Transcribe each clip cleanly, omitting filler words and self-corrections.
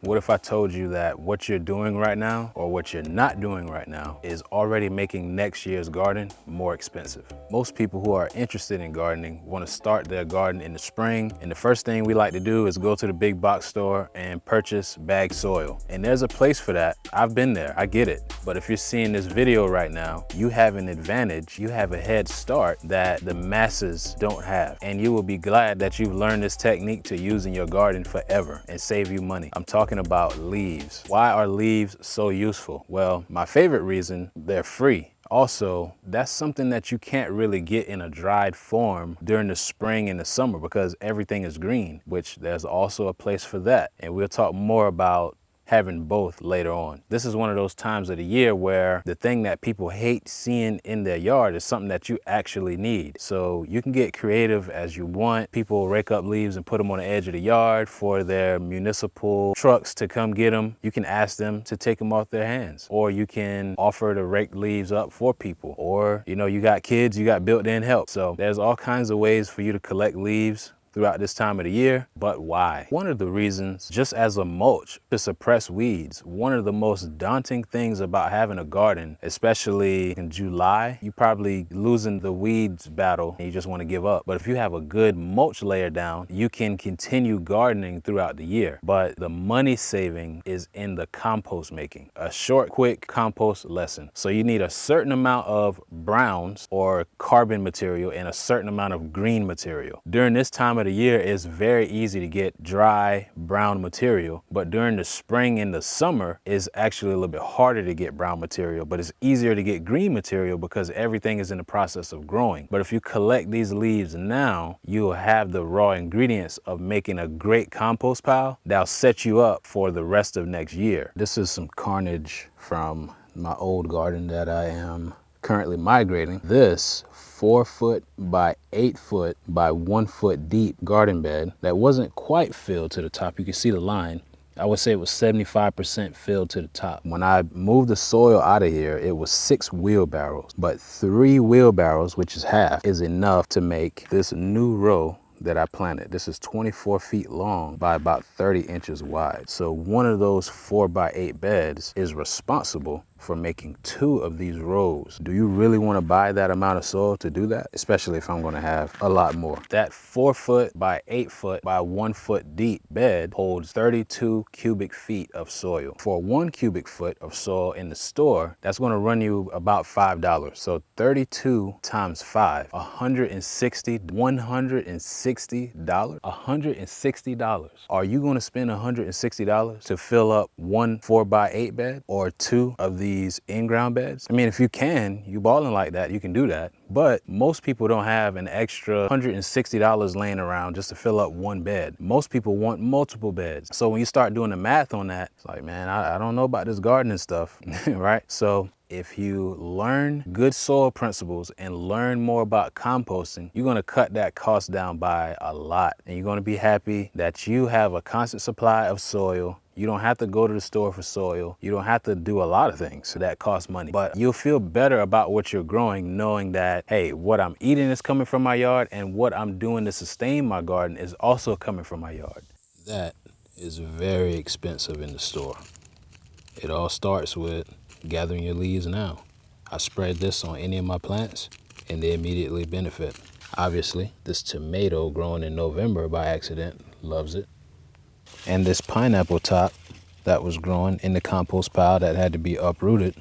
What if I told you that what you're doing right now or what you're not doing right now is already making next year's garden more expensive? Most people who are interested in gardening want to start their garden in the spring, and the first thing we like to do is go to the big box store and purchase bagged soil. And there's a place for that. I've been there, I get it. But if you're seeing this video right now, you have an advantage, you have a head start that the masses don't have. And you will be glad that you've learned this technique to use in your garden forever and save you money. I'm talking about leaves. Why are leaves so useful? Well, my favorite reason, they're free. Also, that's something that you can't really get in a dried form during the spring and the summer because everything is green, which there's also a place for that. And we'll talk more about having both later on. This is one of those times of the year where the thing that people hate seeing in their yard is something that you actually need. So you can get creative as you want. People rake up leaves and put them on the edge of the yard for their municipal trucks to come get them. You can ask them to take them off their hands, or you can offer to rake leaves up for people, or you got kids, you got built-in help. So there's all kinds of ways for you to collect leaves throughout this time of the year. But why? One of the reasons, just as a mulch to suppress weeds, one of the most daunting things about having a garden, especially in July, you probably losing the weeds battle and you just want to give up. But if you have a good mulch layer down, you can continue gardening throughout the year. But the money saving is in the compost making. A short, quick compost lesson. So you need a certain amount of browns or carbon material and a certain amount of green material. During this time of the year, it's very easy to get dry brown material, but during the spring and the summer, it's actually a little bit harder to get brown material, but it's easier to get green material because everything is in the process of growing. But if you collect these leaves now, you'll have the raw ingredients of making a great compost pile that'll set you up for the rest of next year. This is some carnage from my old garden that I am currently migrating. This 4-foot by 8-foot by 1-foot deep garden bed that wasn't quite filled to the top. You can see the line. I would say it was 75% filled to the top. When I moved the soil out of here, it was 6 wheelbarrows, but 3 wheelbarrows, which is half, is enough to make this new row that I planted. This is 24 feet long by about 30 inches wide. So one of those 4x8 beds is responsible for making 2 of these rows. Do you really want to buy that amount of soil to do that? Especially if I'm going to have a lot more. That 4-foot by 8-foot by 1-foot deep bed holds 32 cubic feet of soil. For 1 cubic foot of soil in the store, that's going to run you about $5. So 32 times 5, $160. $160. Are you going to spend $160 to fill up 1 4x8 bed or 2 of these in-ground beds? I mean, if you can, you balling like that, you can do that. But most people don't have an extra $160 laying around just to fill up 1 bed. Most people want multiple beds. So when you start doing the math on that, it's like, man, I don't know about this gardening stuff, right? So if you learn good soil principles and learn more about composting, you're gonna cut that cost down by a lot. And you're gonna be happy that you have a constant supply of soil. You don't have to go to the store for soil. You don't have to do a lot of things that cost money, but you'll feel better about what you're growing knowing that, hey, what I'm eating is coming from my yard and what I'm doing to sustain my garden is also coming from my yard. That is very expensive in the store. It all starts with gathering your leaves now. I spread this on any of my plants and they immediately benefit. Obviously, this tomato growing in November by accident loves it. And this pineapple top that was growing in the compost pile that had to be uprooted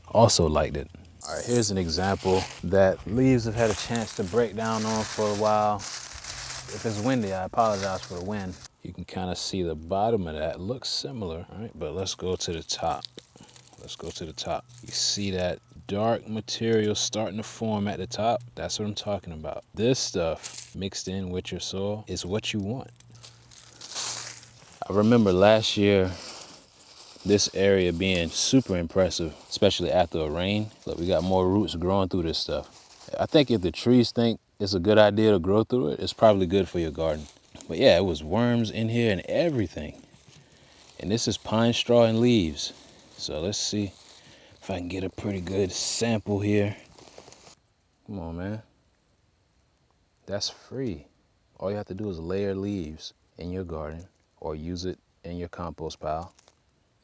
also liked it. All right, here's an example that leaves have had a chance to break down on for a while. If it's windy, I apologize for the wind. You can kind of see the bottom of that. It looks similar, all right? But let's go to the top. Let's go to the top. You see that dark material starting to form at the top? That's what I'm talking about. This stuff mixed in with your soil is what you want. I remember last year, this area being super impressive, especially after a rain. Look, we got more roots growing through this stuff. I think if the trees think it's a good idea to grow through it, it's probably good for your garden. But yeah, it was worms in here and everything. And this is pine straw and leaves. So let's see if I can get a pretty good sample here. Come on, man. That's free. All you have to do is layer leaves in your garden or use it in your compost pile.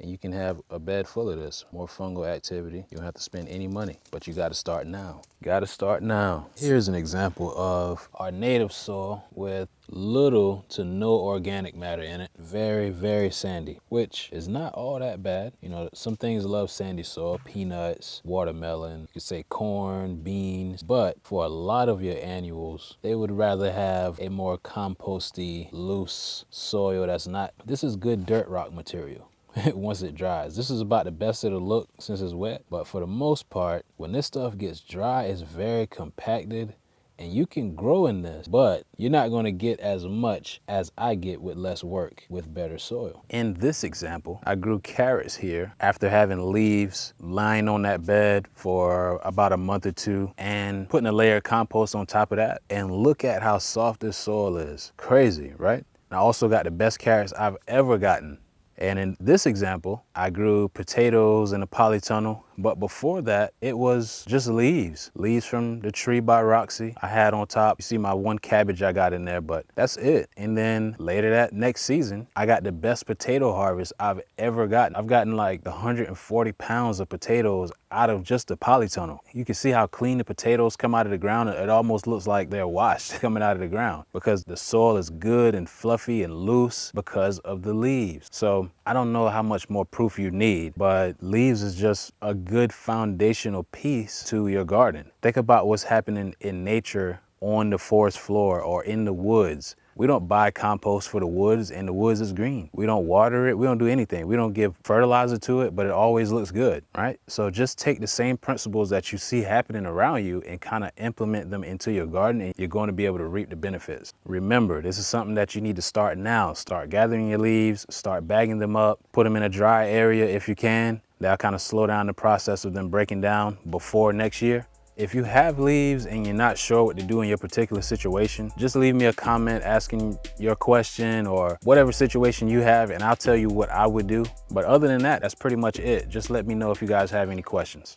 And you can have a bed full of this. More fungal activity. You don't have to spend any money, but you got to start now. Got to start now. Here's an example of our native soil with little to no organic matter in it. Very, very sandy, which is not all that bad. You know, some things love sandy soil, peanuts, watermelon, you could say corn, beans, but for a lot of your annuals, they would rather have a more composty, loose soil that's not, this is good dirt rock material. Once it dries. This is about the best it'll look since it's wet, but for the most part, when this stuff gets dry, it's very compacted and you can grow in this, but you're not going to get as much as I get with less work with better soil. In this example, I grew carrots here after having leaves lying on that bed for about a month or two and putting a layer of compost on top of that. And look at how soft this soil is. Crazy, right? I also got the best carrots I've ever gotten. And in this example, I grew potatoes in a polytunnel, but before that, it was just leaves from the tree by Roxy I had on top. You see my one cabbage I got in there, but that's it. And then later that next season, I got the best potato harvest I've ever gotten. I've gotten like 140 pounds of potatoes out of just the polytunnel. You can see how clean the potatoes come out of the ground. It almost looks like they're washed coming out of the ground because the soil is good and fluffy and loose because of the leaves. So I don't know how much more proof you need, but leaves is just a good foundational piece to your garden. Think about what's happening in nature on the forest floor or in the woods. We don't buy compost for the woods and the woods is green. We don't water it. We don't do anything. We don't give fertilizer to it, but it always looks good, right? So just take the same principles that you see happening around you and kind of implement them into your garden and you're going to be able to reap the benefits. Remember, this is something that you need to start now. Start gathering your leaves, start bagging them up, put them in a dry area if you can. That'll kind of slow down the process of them breaking down before next year. If you have leaves and you're not sure what to do in your particular situation, just leave me a comment asking your question or whatever situation you have and I'll tell you what I would do. But other than that, that's pretty much it. Just let me know if you guys have any questions.